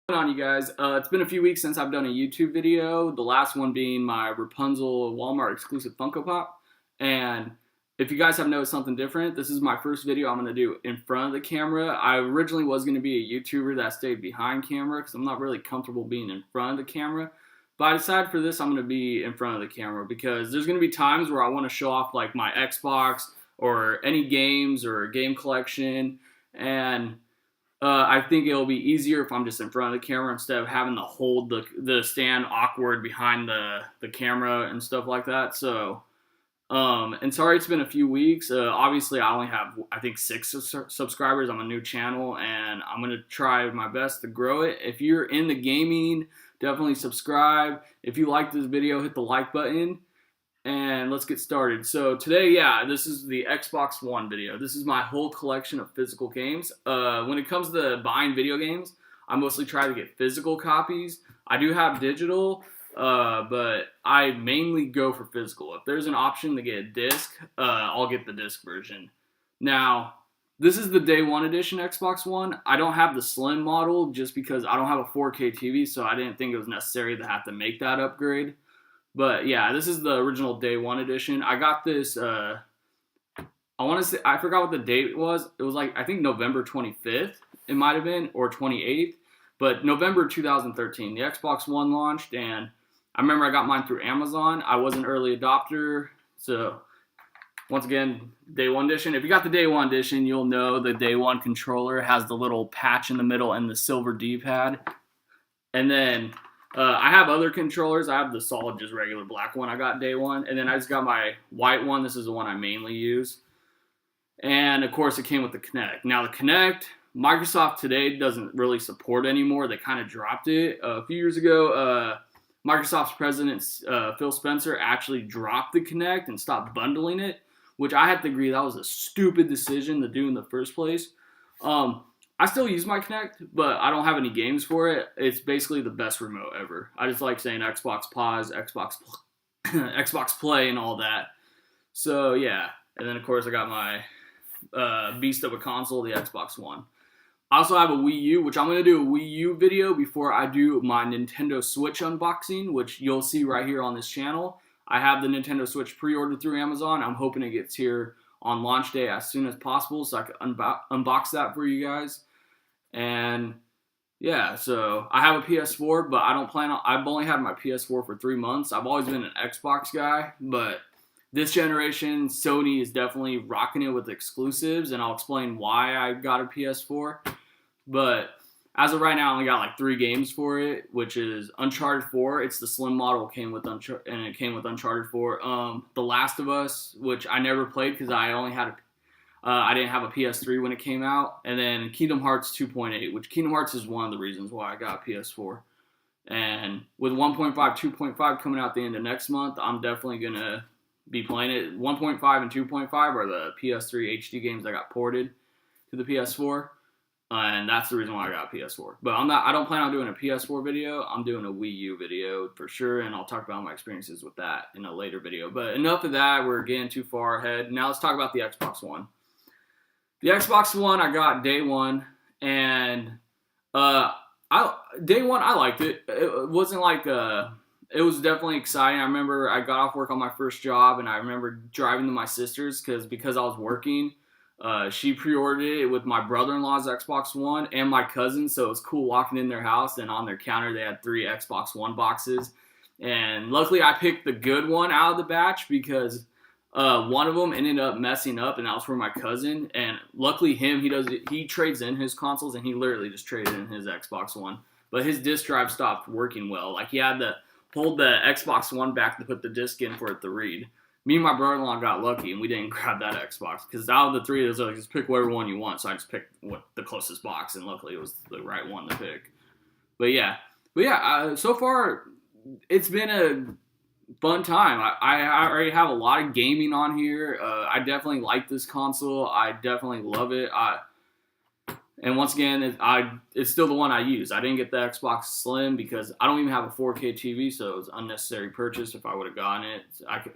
What's going on, you guys? It's been a few weeks since I've done a YouTube video, the last one being my Rapunzel Walmart exclusive Funko Pop. And if you guys have noticed something different, this is my first video I'm going to do in front of the camera. I originally was going to be a YouTuber that stayed behind camera because I'm not really comfortable being in front of the camera. But I decided for this I'm going to be in front of the camera because there's going to be times where I want to show off like my Xbox or any games or game collection. And I think it'll be easier if I'm just in front of the camera instead of having to hold the stand awkward behind the camera and stuff like that. So, and sorry it's been a few weeks. Obviously, I only have, I think, 6 subscribers. I'm a new channel, and I'm going to try my best to grow it. If you're into gaming, definitely subscribe. If you like this video, hit the like button. And let's get started. So today, yeah, this is the Xbox One video. This is my whole collection of physical games. When it comes to buying video games, I mostly try to get physical copies. I do have digital, but I mainly go for physical. If there's an option to get a disc, I'll get the disc version. Now, this is the day one edition Xbox One. I don't have the slim model just because I don't have a 4K TV, so I didn't think it was necessary to have to make that upgrade. But yeah, this is the original day one edition. I got this, I want to say, I forgot what the date was. It was like, I think November 25th, it might have been, or 28th. But November 2013, the Xbox One launched, and I remember I got mine through Amazon. I was an early adopter, so once again, day one edition. If you got the day one edition, you'll know the day one controller has the little patch in the middle and the silver D-pad. And then I have other controllers. I have the solid, just regular black one I got day one. And then I just got my white one. This is the one I mainly use. And, of course, it came with the Kinect. Now, the Kinect, Microsoft today doesn't really support anymore. They kind of dropped it. A few years ago, Microsoft's president, Phil Spencer, actually dropped the Kinect and stopped bundling it, which I have to agree that was a stupid decision to do in the first place. I still use my Kinect, but I don't have any games for it. It's basically the best remote ever. I just like saying Xbox Pause, Xbox Play, and all that. So yeah, and then of course I got my beast of a console, the Xbox One. I also have a Wii U, which I'm going to do a Wii U video before I do my Nintendo Switch unboxing, which you'll see right here on this channel. I have the Nintendo Switch pre-ordered through Amazon. I'm hoping it gets here on launch day as soon as possible so I can unbox that for you guys. And yeah, so I have a PS4, but I've only had my PS4 for 3 months. I've always been an Xbox guy, but this generation, Sony is definitely rocking it with exclusives, and I'll explain why I got a PS4. But as of right now, I only got like 3 games for it, which is Uncharted 4. It's the slim model, and it came with Uncharted 4. The Last of Us, which I never played because I didn't have a PS3 when it came out. And then Kingdom Hearts 2.8, which Kingdom Hearts is one of the reasons why I got a PS4. And with 1.5, 2.5 coming out the end of next month, I'm definitely going to be playing it. 1.5 and 2.5 are the PS3 HD games that got ported to the PS4. And that's the reason why I got a PS4. But I don't plan on doing a PS4 video. I'm doing a Wii U video for sure, and I'll talk about my experiences with that in a later video. But enough of that. We're getting too far ahead. Now let's talk about the Xbox One. The Xbox One I got day one, and day one I liked it. It wasn't like it was definitely exciting. I remember I got off work on my first job, and I remember driving to my sister's because I was working. She pre-ordered it with my brother-in-law's Xbox One and my cousin, so it was cool walking in their house, and on their counter they had 3 Xbox One boxes. And luckily I picked the good one out of the batch because one of them ended up messing up, and that was for my cousin. And luckily he trades in his consoles, and he literally just traded in his Xbox One. But his disc drive stopped working well. Like, he had to hold the Xbox One back to put the disc in for it to read. Me and my brother-in-law got lucky, and we didn't grab that Xbox. Because out of the 3 of those, like, just pick whatever one you want. So I just picked the closest box, and luckily it was the right one to pick. But yeah, so far it's been a fun time. I already have a lot of gaming on here. I definitely like this console. I definitely love it. And once again, it's still the one I use. I didn't get the Xbox Slim because I don't even have a 4K TV, so it was an unnecessary purchase if I would have gotten it.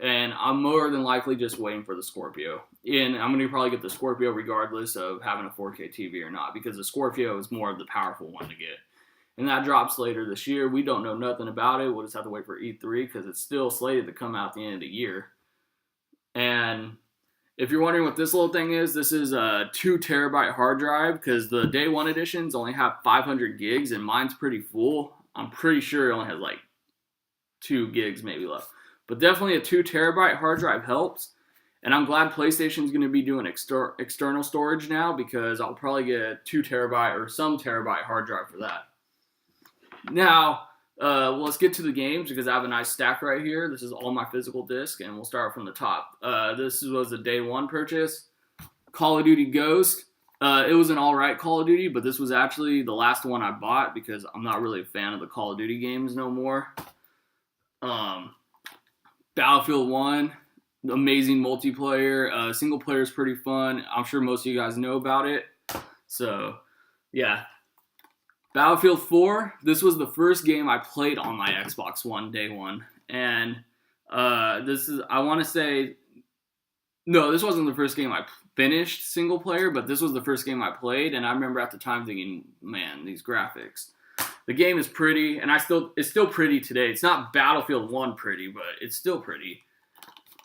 And I'm more than likely just waiting for the Scorpio. And I'm going to probably get the Scorpio regardless of having a 4K TV or not, because the Scorpio is more of the powerful one to get. and that drops later this year. We don't know nothing about it. We'll just have to wait for E3 because it's still slated to come out at the end of the year. And if you're wondering what this little thing is, this is a 2 terabyte hard drive because the day one editions only have 500 gigs and mine's pretty full. I'm pretty sure it only has like 2 gigs maybe left. But definitely a 2 terabyte hard drive helps. And I'm glad PlayStation's going to be doing external storage now because I'll probably get a 2 terabyte or some terabyte hard drive for that. Now, let's get to the games because I have a nice stack right here. This is all my physical disc, and we'll start from the top. This was a day one purchase. Call of Duty Ghost. It was an alright Call of Duty, but this was actually the last one I bought because I'm not really a fan of the Call of Duty games no more. Battlefield 1, amazing multiplayer. Single player is pretty fun. I'm sure most of you guys know about it. So, yeah. Battlefield 4, this was the first game I played on my Xbox One day one. And this wasn't the first game I finished single player, but this was the first game I played. And I remember at the time thinking, man, these graphics. The game is pretty, and it's still pretty today. It's not Battlefield 1 pretty, but it's still pretty.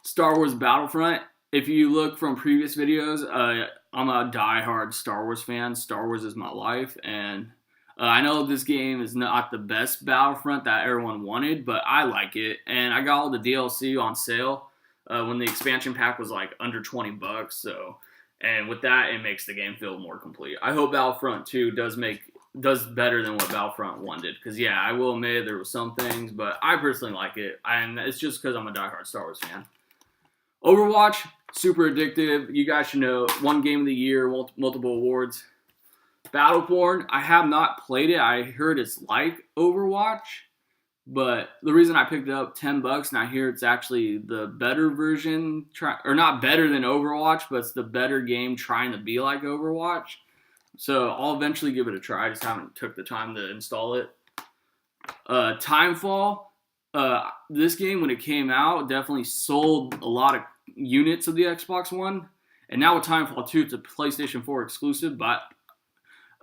Star Wars Battlefront. If you look from previous videos, I'm a diehard Star Wars fan. Star Wars is my life, and I know this game is not the best Battlefront that everyone wanted, but I like it, and I got all the DLC on sale when the expansion pack was like under $20. So, and with that, it makes the game feel more complete. I hope Battlefront 2 does better than what Battlefront 1 did, because yeah, I will admit there were some things, but I personally like it, and it's just because I'm a diehard Star Wars fan. Overwatch, super addictive. You guys should know, one game of the year, multiple awards. Battleborn, I have not played it. I heard it's like Overwatch, but the reason I picked it up, $10, and I hear it's actually the better version, or not better than Overwatch, but it's the better game trying to be like Overwatch. So I'll eventually give it a try. I just haven't took the time to install it. Timefall, this game when it came out definitely sold a lot of units of the Xbox One, and now with Timefall 2, it's a PlayStation 4 exclusive. But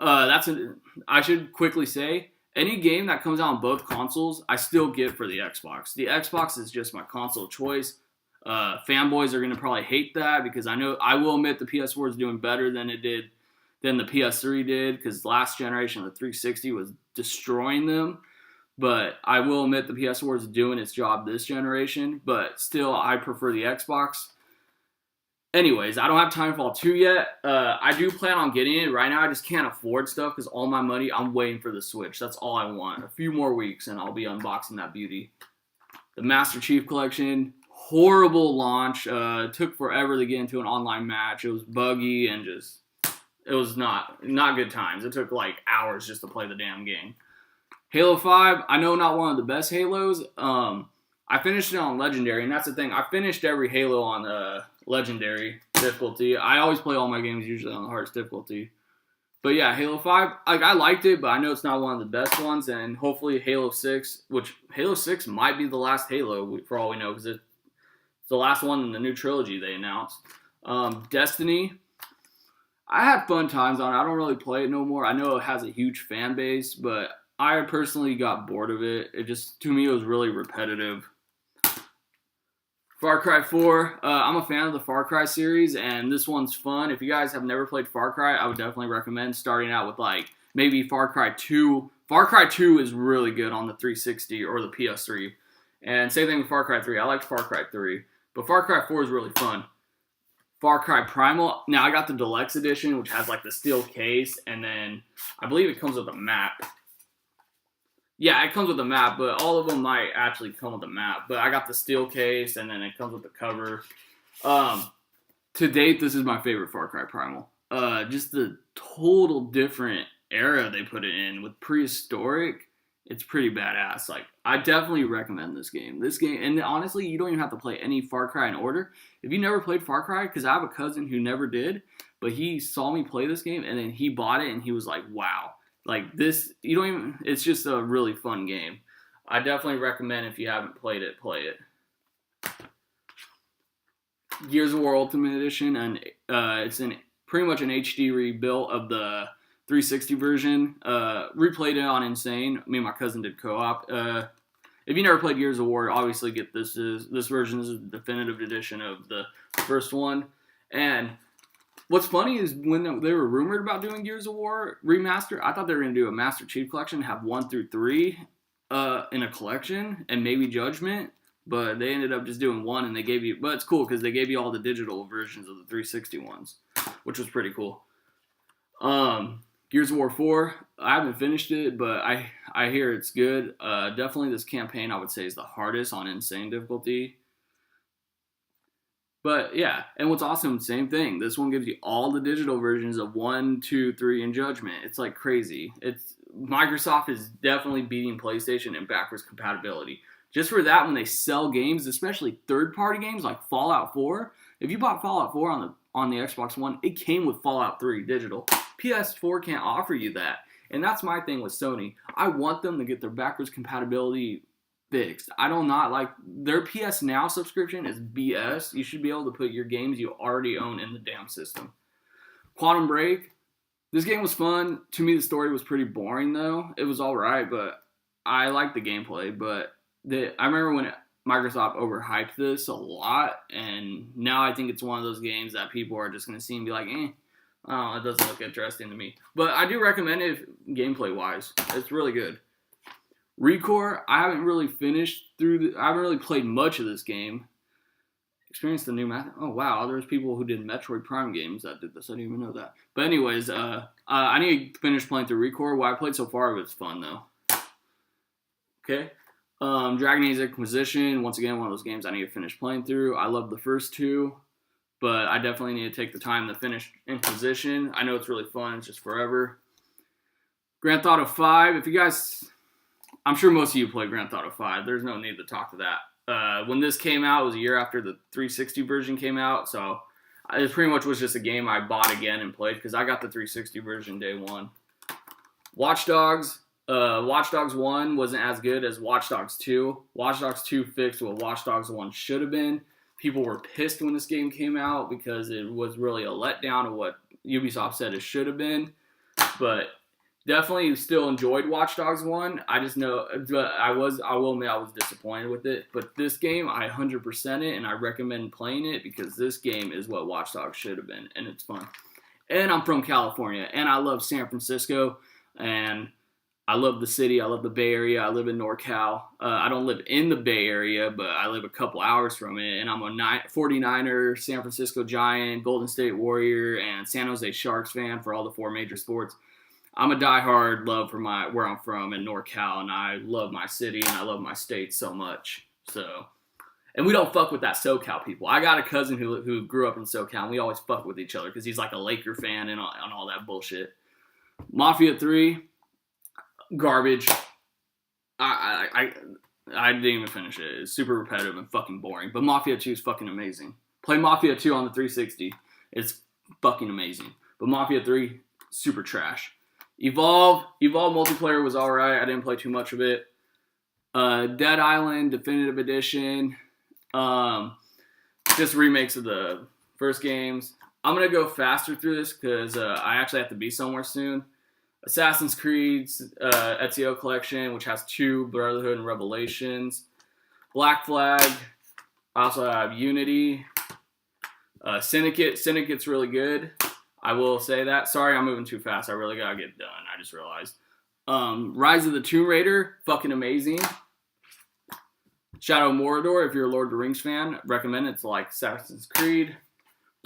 I should quickly say, any game that comes out on both consoles, I still get for the Xbox. The Xbox is just my console of choice. Fanboys are going to probably hate that because I will admit the PS4 is doing better than the PS3 did, because last generation of the 360 was destroying them. But I will admit the PS4 is doing its job this generation, but still I prefer the Xbox. Anyways, I don't have Timefall 2 yet. I do plan on getting it. Right now I just can't afford stuff because all my money, I'm waiting for the Switch. That's all I want. A few more weeks and I'll be unboxing that beauty. The Master Chief Collection, horrible launch. Took forever to get into an online match. It was buggy and it was not good times. It took like hours just to play the damn game. Halo 5, I know not one of the best Halos. I finished it on Legendary, and that's the thing. I finished every Halo on Legendary difficulty. I always play all my games usually on the hardest difficulty. But yeah, Halo 5, I liked it, but I know it's not one of the best ones, and hopefully Halo 6, which Halo 6 might be the last Halo for all we know, because it's the last one in the new trilogy they announced. Destiny, I had fun times on it. I don't really play it no more. I know it has a huge fan base, but I personally got bored of it. To me, it was really repetitive. Far Cry 4, I'm a fan of the Far Cry series, and this one's fun. If you guys have never played Far Cry, I would definitely recommend starting out with maybe Far Cry 2. Far Cry 2 is really good on the 360 or the PS3. And same thing with Far Cry 3. I liked Far Cry 3, but Far Cry 4 is really fun. Far Cry Primal, now I got the Deluxe Edition, which has the steel case, and then I believe it comes with a map. Yeah, it comes with a map, but all of them might actually come with a map. But I got the steel case, and then it comes with the cover. To date, this is my favorite Far Cry Primal. Just the total different era they put it in with prehistoric. It's pretty badass. I definitely recommend this game. And honestly, you don't even have to play any Far Cry in order. If you never played Far Cry, because I have a cousin who never did, but he saw me play this game, and then he bought it, and he was like, wow. It's just a really fun game. I definitely recommend if you haven't played it, play it. Gears of War Ultimate Edition, and it's pretty much an HD rebuild of the 360 version. Replayed it on Insane. Me and my cousin did co-op. If you never played Gears of War, obviously get this. This version is a definitive edition of the first one. And what's funny is when they were rumored about doing Gears of War remaster, I thought they were going to do a Master Chief Collection, have 1 through 3 in a collection, and maybe Judgment. But they ended up just doing 1, and they gave you. But it's cool because they gave you all the digital versions of the 360 ones, which was pretty cool. Gears of War 4, I haven't finished it, but I hear it's good. Definitely this campaign, I would say, is the hardest on Insane difficulty. But yeah, and what's awesome, same thing. This one gives you all the digital versions of 1, 2, 3, and Judgment. It's like crazy. Microsoft is definitely beating PlayStation in backwards compatibility. Just for that, when they sell games, especially third-party games like Fallout 4, if you bought Fallout 4 on the Xbox One, it came with Fallout 3 digital. PS4 can't offer you that. And that's my thing with Sony. I want them to get their backwards compatibility fixed. I do not like their PS Now subscription is BS. You should be able to put your games you already own in the damn system. Quantum Break. This game was fun. To me, the story was pretty boring, though. It was all right, but I liked the gameplay. But I remember when Microsoft overhyped this a lot, and now I think it's one of those games that people are just going to see and be like, oh, it doesn't look interesting to me. But I do recommend it gameplay-wise. It's really good. Recore, I haven't really I haven't really played much of this game. Experienced the new math. Oh, wow. There's people who did Metroid Prime games that did this. I didn't even know that. But anyways, I need to finish playing through Recore. What I played so far, it's fun, though. Okay. Dragon Age Inquisition, once again, one of those games I need to finish playing through. I love the first 2, but I definitely need to take the time to finish Inquisition. I know it's really fun. It's just forever. Grand Theft Auto 5. If you guys... I'm sure most of you play Grand Theft Auto 5. There's no need to talk to that. When this came out, it was a year after the 360 version came out, so it pretty much was just a game I bought again and played because I got the 360 version day one. Watch Dogs. Watch Dogs 1 wasn't as good as Watch Dogs 2. Watch Dogs 2 fixed what Watch Dogs 1 should have been. People were pissed when this game came out because it was really a letdown of what Ubisoft said it should have been. But definitely still enjoyed Watch Dogs 1. I just know, I will admit I was disappointed with it. But this game, I 100% it, and I recommend playing it because this game is what Watch Dogs should have been, and it's fun. And I'm from California, and I love San Francisco, and I love the city. I love the Bay Area. I live in NorCal. I don't live in the Bay Area, but I live a couple hours from it. And I'm a 49er, San Francisco Giant, Golden State Warrior, and San Jose Sharks fan for all the 4 major sports. I'm a diehard love for where I'm from in NorCal, and I love my city and I love my state so much. And we don't fuck with that SoCal people. I got a cousin who grew up in SoCal, and we always fuck with each other because he's like a Laker fan and all that bullshit. Mafia 3. Garbage. I didn't even finish it. It's super repetitive and fucking boring. But Mafia 2 is fucking amazing. Play Mafia 2 on the 360. It's fucking amazing. But Mafia 3, super trash. Evolve multiplayer was alright. I didn't play too much of it. Dead Island Definitive Edition. Just remakes of the first games. I'm going to go faster through this because I actually have to be somewhere soon. Assassin's Creed's Ezio Collection, which has 2, Brotherhood and Revelations. Black Flag. I also have Unity. Syndicate. Syndicate's really good. I will say that. Sorry, I'm moving too fast. I really gotta get done. I just realized. Rise of the Tomb Raider. Fucking amazing. Shadow of Mordor, if you're a Lord of the Rings fan, recommend it. It's like Assassin's Creed.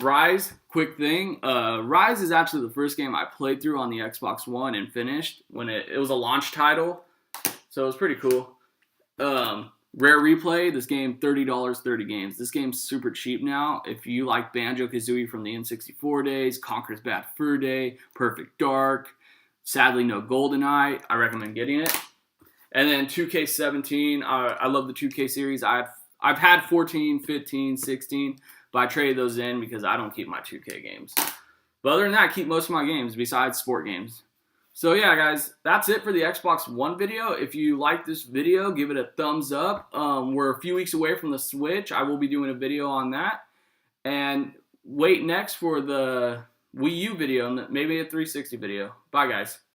Rise, quick thing. Rise is actually the first game I played through on the Xbox One and finished when it was a launch title. So it was pretty cool. Rare Replay, this game, $30, 30 games. This game's super cheap now. If you like Banjo-Kazooie from the N64 days, Conker's Bad Fur Day, Perfect Dark, sadly no GoldenEye, I recommend getting it. And then 2K17, I love the 2K series. I've had 14, 15, 16, but I traded those in because I don't keep my 2K games. But other than that, I keep most of my games besides sport games. So yeah, guys, that's it for the Xbox One video. If you like this video, give it a thumbs up. We're a few weeks away from the Switch. I will be doing a video on that. And wait next for the Wii U video and maybe a 360 video. Bye, guys.